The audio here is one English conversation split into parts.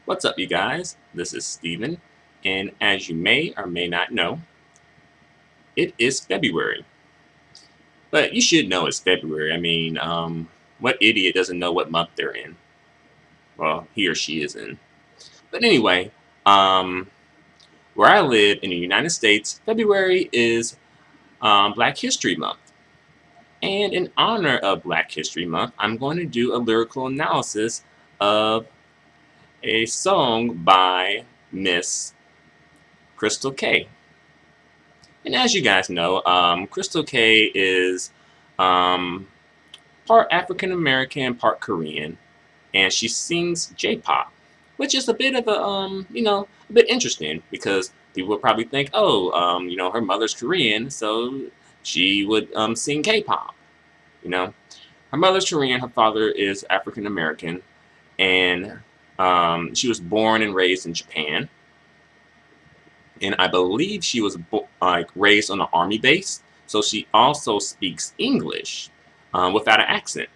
What's up, you guys? This is Steven, and as you may or may not know, it is February. But you should know it's February. What idiot doesn't know what month they're in? Well, he or she is in. But anyway, um, where I live in the United States, February is Black History Month. And in honor of Black History Month, I'm going to do a lyrical analysis of a song by Miss Crystal K. And as you guys know, Crystal K is um, part African American, part Korean, and she sings J-pop, which is a bit of a bit interesting because people would probably think, oh, her mother's Korean, so she would sing K-pop. You know, her mother's Korean, her father is African American, and she was born and raised in Japan. And I believe she was raised on an army base, so she also speaks English without an accent.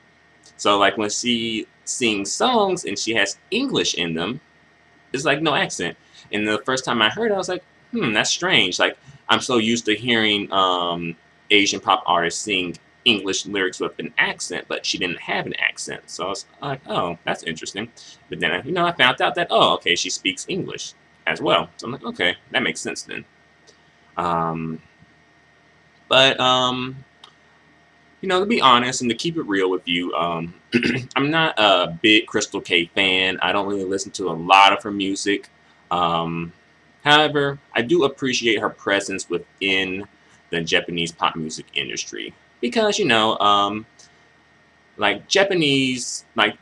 So like when she sings songs and she has English in them, it's like no accent. And the first time I heard it, I was like, that's strange. Like I'm so used to hearing Asian pop artists sing English lyrics with an accent, but she didn't have an accent. So I was like, oh, that's interesting. But then I found out that okay, she speaks English as well. So I'm like, okay, that makes sense then. Um, but to be honest and to keep it real with you, I'm not a big Crystal K fan. I don't really listen to a lot of her music. Um, However, I do appreciate her presence within the Japanese pop music industry because like Japanese, like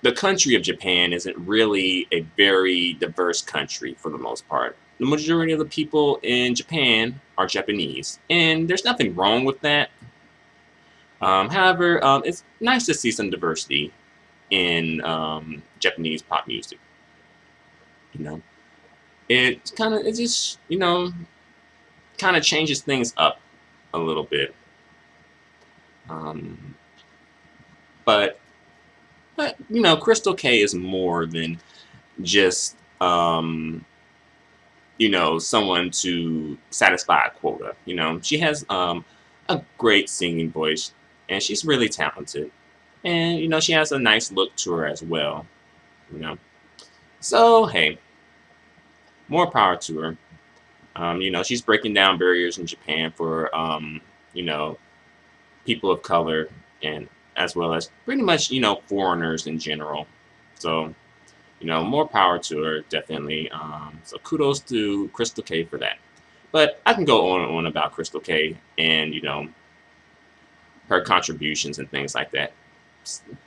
the country of Japan isn't really a very diverse country for the most part. The majority of the people in Japan are Japanese, and there's nothing wrong with that. However, it's nice to see some diversity in Japanese pop music. You know, it just kind of changes things up a little bit. Um, but Crystal K is more than just someone to satisfy a quota. She has a great singing voice, and she's really talented. And she has a nice look to her as well. You know, so hey, more power to her. She's breaking down barriers in Japan for you know people of color and as well as pretty much foreigners in general. So more power to her, definitely. So kudos to Crystal K for that. But I can go on and on about Crystal K and her contributions and things like that.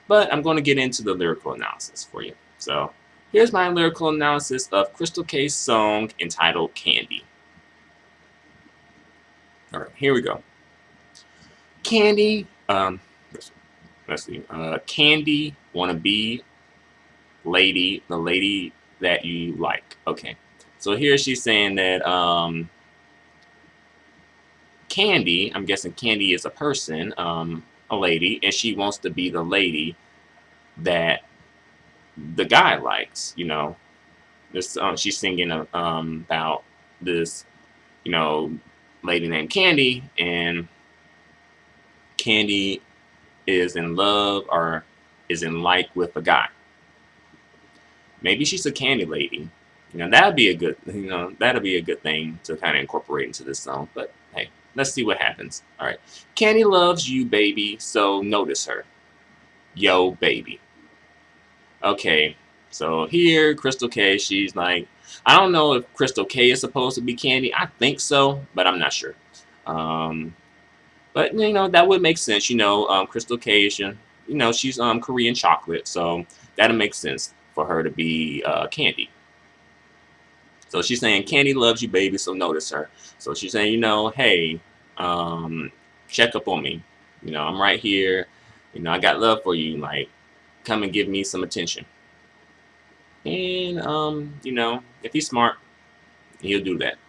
But I'm going to get into the lyrical analysis for you. So here's my lyrical analysis of Crystal K's song entitled Candy. All right, here we go. Candy, let's see. Candy, wanna be lady, the lady that you like. Okay. So here she's saying that Candy, I'm guessing Candy is a person, a lady, and she wants to be the lady that the guy likes. This she's singing about this, you know, lady named Candy, and Candy is in love or is in like with a guy. Maybe she's a candy lady. That'd be a good, that'd be a good thing to kind of incorporate into this song. But hey, let's see what happens. All right, Candy loves you, baby, so notice her. Yo, baby. Okay, so here, Crystal K, she's like, I don't know if Crystal K is supposed to be Candy. I think so, but I'm not sure. Um, but that would make sense. Crystal K is, she's Korean chocolate, so that'll make sense for her to be Candy. So she's saying Candy loves you, baby, so notice her. So she's saying, hey, check up on me. I'm right here. I got love for you. Like, come and give me some attention. And if he's smart, he'll do that.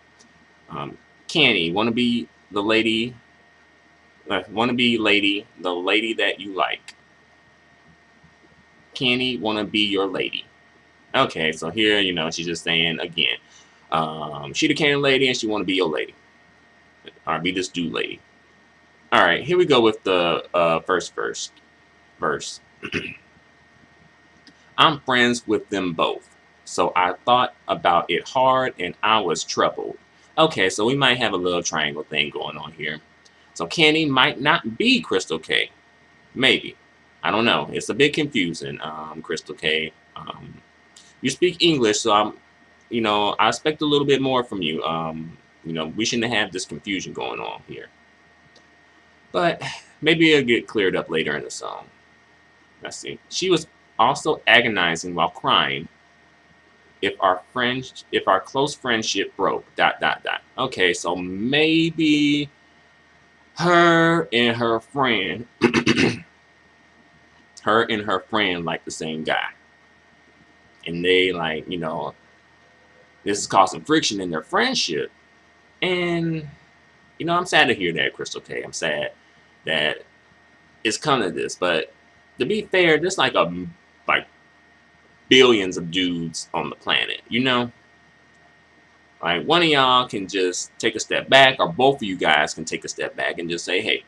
Candy, wanna be the lady? Wanna be lady, the lady that you like? Candy, wanna be your lady? Okay, so here, she's just saying again, she the candy lady and she want to be your lady, or be this dude lady. All right, here we go with the first verse. I'm friends with them both, so I thought about it hard and I was troubled. Okay, so we might have a little triangle thing going on here. So Candy might not be Crystal K. Maybe. I don't know. It's a bit confusing, Crystal K. You speak English, so I expect a little bit more from you. We shouldn't have this confusion going on here. But maybe it'll get cleared up later in the song. Let's see. She was also agonizing while crying. If our close friendship broke. Dot dot dot. Okay, so maybe her and her friend, her and her friend like the same guy, and they this is causing friction in their friendship. And I'm sad to hear that, Crystal K. I'm sad that it's come to this. But to be fair, there's like billions of dudes on the planet. Like one of y'all can just take a step back, or both of you guys can take a step back and just say, hey,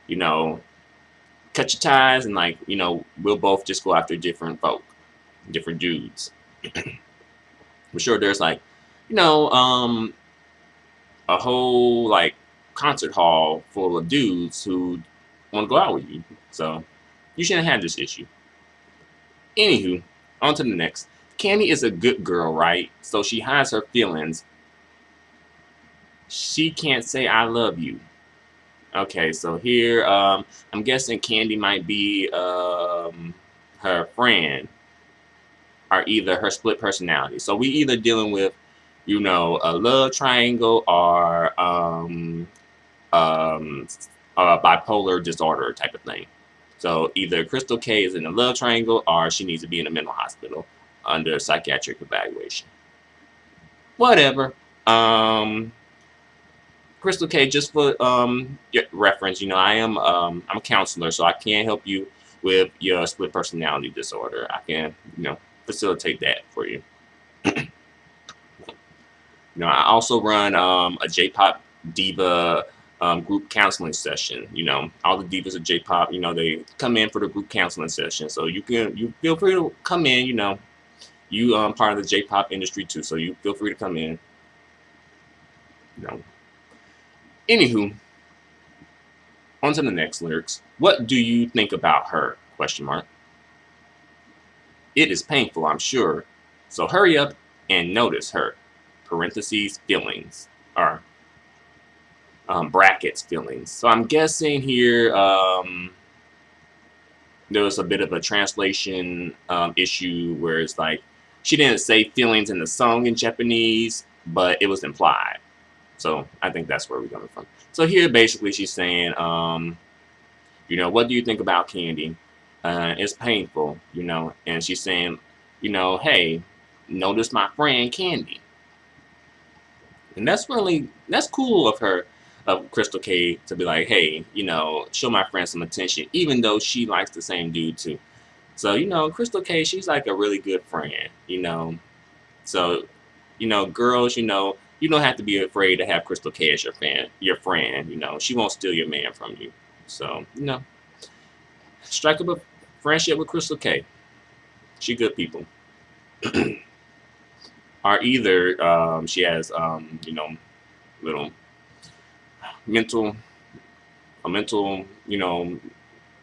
cut your ties, and we'll both just go after different folk, different dudes. I'm sure there's a whole concert hall full of dudes who want to go out with you. So you shouldn't have this issue. Anywho, on to the next. Candy is a good girl, right? So she hides her feelings. She can't say I love you. Okay, so here I'm guessing Candy might be her friend, or either her split personality. So we either dealing with a love triangle, or a bipolar disorder type of thing. So either Crystal K is in a love triangle, or she needs to be in a mental hospital under psychiatric evaluation. Whatever. Crystal K, just for reference, I'm a counselor, so I can help you with your split personality disorder. I can facilitate that for you. I also run a J-pop diva group counseling session. All the divas of J-pop, they come in for the group counseling session. So you feel free to come in. You part of the J-pop industry too, so you feel free to come in. Anywho, on to the next lyrics. What do you think about her? Question mark. It is painful, I'm sure. So hurry up and notice her. Parentheses, feelings. Or brackets, feelings. So I'm guessing here there was a bit of a translation issue where it's like she didn't say feelings in the song in Japanese, but it was implied. So I think that's where we're coming from. So here basically she's saying, what do you think about Candy? It's painful, and she's saying, hey, notice my friend Candy. And that's cool of her, of Crystal K, to be like, hey, show my friend some attention, even though she likes the same dude too. So, Crystal K, she's like a really good friend, So, girls, you don't have to be afraid to have Crystal K as your friend, she won't steal your man from you. So, strike up a friendship with Crystal K. She good people. Or either she has little mental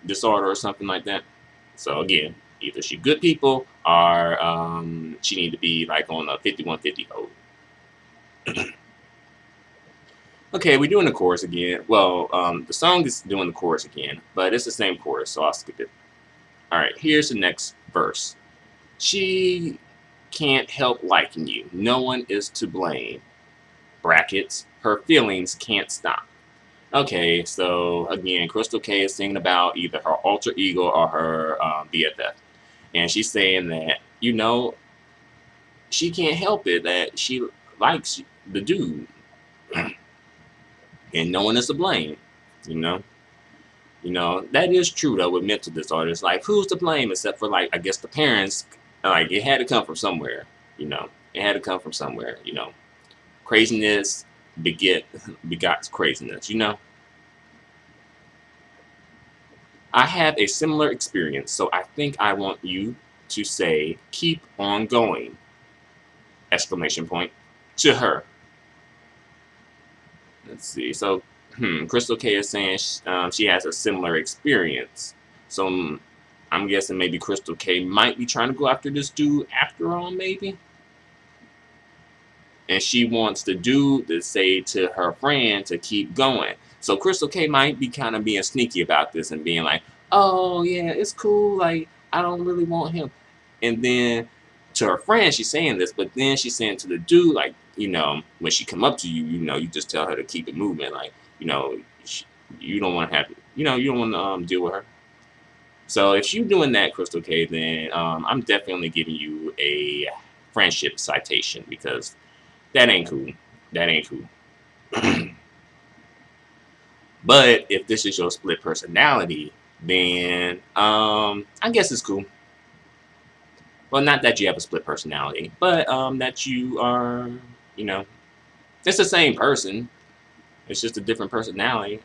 disorder or something like that. So again, either she good people, or she need to be like on a 5150 hold. Okay, we're doing the chorus again. Well, the song is doing the chorus again, but it's the same chorus, so I'll skip it. All right, here's the next verse. She can't help liking you. No one is to blame. Brackets. Her feelings can't stop. Okay, so again, Crystal K is singing about either her alter ego or her BFF. And she's saying that, she can't help it, that she likes the dude. And no one is to blame, that is true though with mental disorders. Like, who's to blame except for I guess the parents, Like it had to come from somewhere, you know. It had to come from somewhere, you know. Craziness beget begots craziness, you know. I have a similar experience, so I think I want you to say keep on going exclamation point to her. Let's see. So, Crystal K is saying she has a similar experience. So, I'm guessing maybe Crystal K might be trying to go after this dude after all, maybe. And she wants the dude to say to her friend to keep going. So Crystal K might be kind of being sneaky about this and being like, "Oh yeah, it's cool. Like I don't really want him." And then to her friend, she's saying this, but then she's saying to the dude, like, when she come up to you, you just tell her to keep it moving. Like, you don't want to have, you don't want to deal with her. So if you're doing that, Crystal K, then I'm definitely giving you a friendship citation because that ain't cool. That ain't cool. But if this is your split personality, then I guess it's cool. Well, not that you have a split personality, but that you are, you know, it's the same person. It's just a different personality.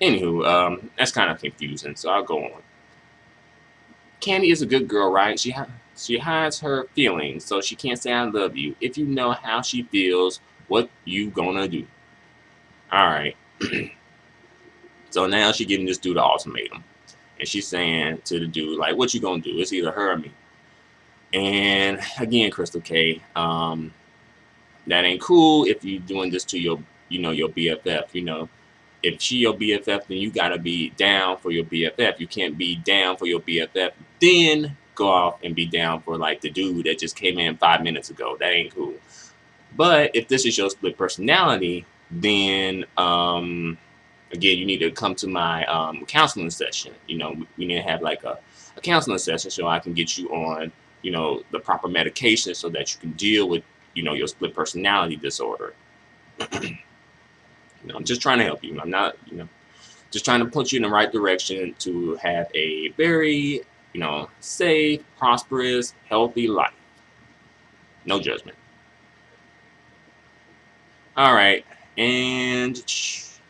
Anywho, that's kind of confusing, so I'll go on. Candy is a good girl, right? She hides her feelings, so she can't say I love you. If you know how she feels, what you gonna do? All right. So now she giving this dude an ultimatum, and she's saying to the dude like, "What you gonna do? It's either her or me." And again, Crystal K, that ain't cool if you doing this to your BFF. If she your BFF, then you gotta be down for your BFF. You can't be down for your BFF, then go off and be down for like the dude that just came in 5 minutes ago. That ain't cool. But if this is your split personality, then again, you need to come to my counseling session. We need to have like a counseling session so I can get you on, the proper medication so that you can deal with, your split personality disorder. I'm just trying to help you. I'm not, just trying to put you in the right direction to have a very, safe, prosperous, healthy life. No judgment. All right. And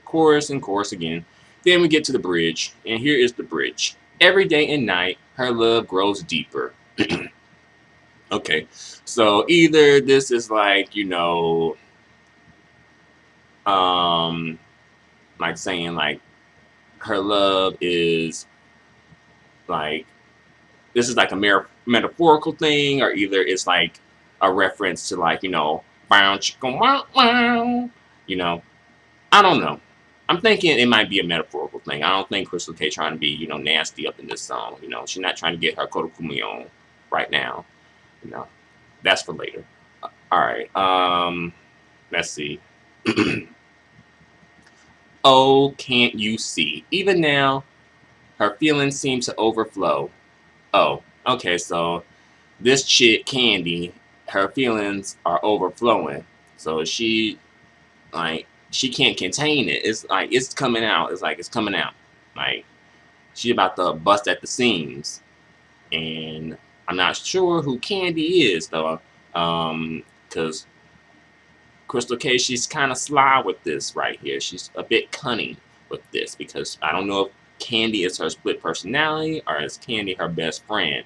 chorus and chorus again. Then we get to the bridge. And here is the bridge. Every day and night, her love grows deeper. Okay. So either this is like, like saying like her love is like this is like a metaphorical thing, or either it's like a reference to like bow chicka wow wow. I don't know. I'm thinking it might be a metaphorical thing. I don't think Crystal K trying to be nasty up in this song. She's not trying to get her Kodakumi on right now. That's for later. All right. Let's see. Oh, can't you see? Even now, her feelings seem to overflow. Oh, okay, so this chick, Candy, her feelings are overflowing. So she can't contain it. It's like it's coming out. It's like it's coming out. Like she about to bust at the seams. And I'm not sure who Candy is though. Because Crystal K, she's kind of sly with this right here. She's a bit cunning with this because I don't know if Candy is her split personality or is Candy her best friend.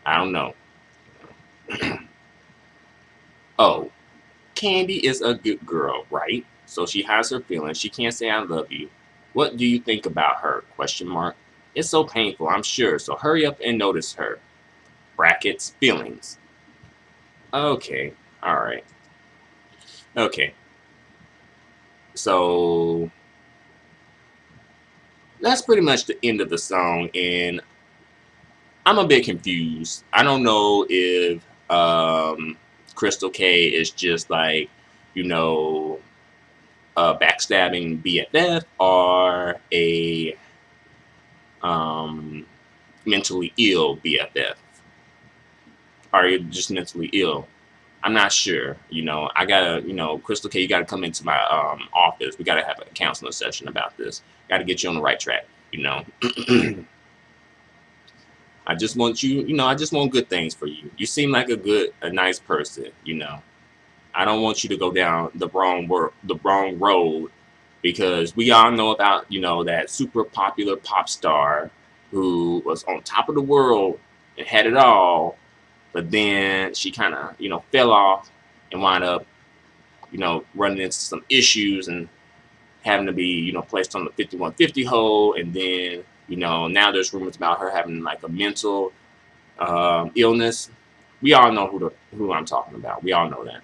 I don't know. Oh, Candy is a good girl, right? So she has her feelings. She can't say I love you. What do you think about her? Question mark. It's so painful, I'm sure. So hurry up and notice her. Brackets, feelings. Okay. All right. Okay. So that's pretty much the end of the song, and I'm a bit confused. I don't know if Crystal K is just like, you know, a backstabbing BFF or a mentally ill BFF. Are you just mentally ill? I'm not sure. I gotta, Crystal K, you gotta come into my office. We gotta have a counseling session about this. Gotta get you on the right track. I just want you, I just want good things for you. You seem like a nice person, I don't want you to go down the wrong road, because we all know about, that super popular pop star who was on top of the world and had it all, but then she kind of, fell off and wound up, running into some issues and having to be, placed on the 5150 hole. And then, now there's rumors about her having like a mental illness. We all know who I'm talking about. We all know that.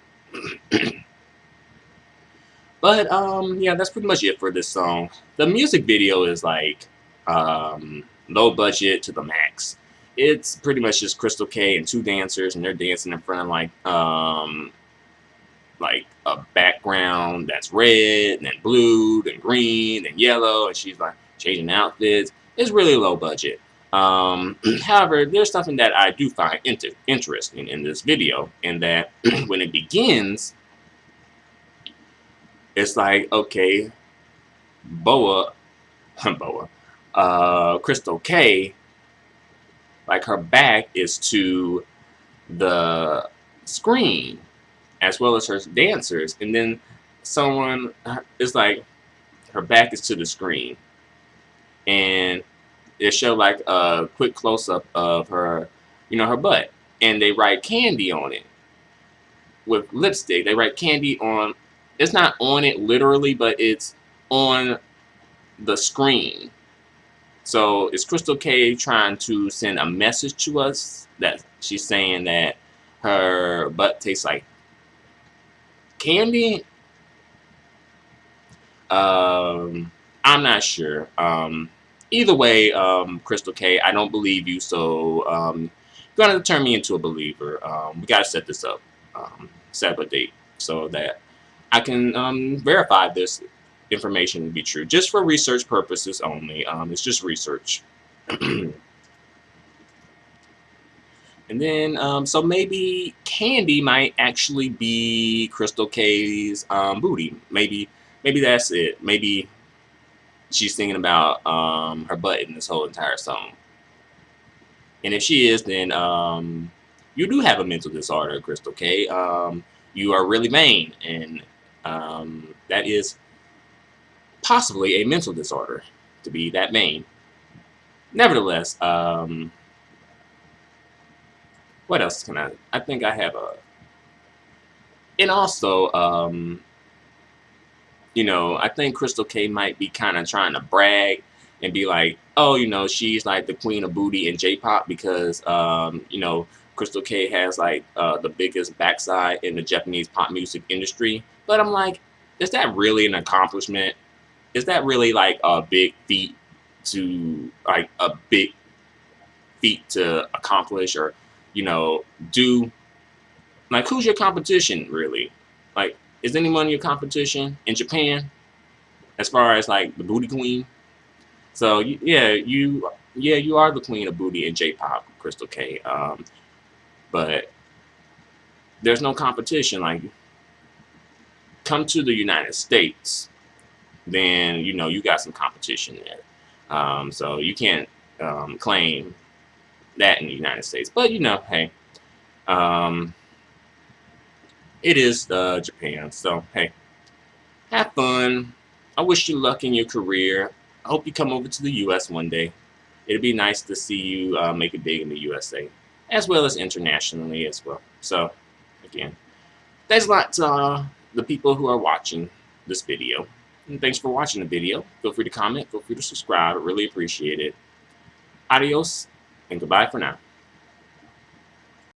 But yeah, that's pretty much it for this song. The music video is like low budget to the max. It's pretty much just Crystal K and two dancers, and they're dancing in front of like a background that's red and then blue and green and yellow, and she's like changing outfits. It's really low budget. However, there's something that I do find interesting in this video, in that when it begins, it's like, okay, Boa, Crystal K, like her back is to the screen as well as her dancers, and then someone is like, her back is to the screen, and they show like a quick close-up of her, her butt, and they write candy on it with lipstick. They write candy on, it's not on it literally, but it's on the screen. So is Crystal K trying to send a message to us that she's saying that her butt tastes like candy? I'm not sure. Either way, Crystal K, I don't believe you, so you're gonna turn me into a believer. We gotta set this up, set up a date so that I can verify this information to be true, just for research purposes only. It's just research. And then, so maybe candy might actually be Crystal K's booty. Maybe that's it. Maybe she's thinking about her butt in this whole entire song. And if she is, then you do have a mental disorder, Crystal K. You are really vain, and that is possibly a mental disorder, to be that vain. Nevertheless, what else can I think I have a, and also, I think Crystal K might be kind of trying to brag and be like, oh, she's like the queen of booty in J-pop, because, Crystal K has like the biggest backside in the Japanese pop music industry. But I'm like, is that really an accomplishment? Is that really like a big feat to accomplish, or, do? Like, who's your competition, really? Like, is anyone your competition in Japan as far as like the booty queen? So yeah, you are the queen of booty in J-pop, Crystal K. But there's no competition. Like, come to the United States, then you got some competition there. So you can't claim that in the United States. But hey, it is Japan. So hey, have fun. I wish you luck in your career. I hope you come over to the U.S. one day. It'd be nice to see you make it big in the USA, as well as internationally as well. So again, thanks a lot to the people who are watching this video. And thanks for watching the video. Feel free to comment. Feel free to subscribe. I really appreciate it. Adios and goodbye for now.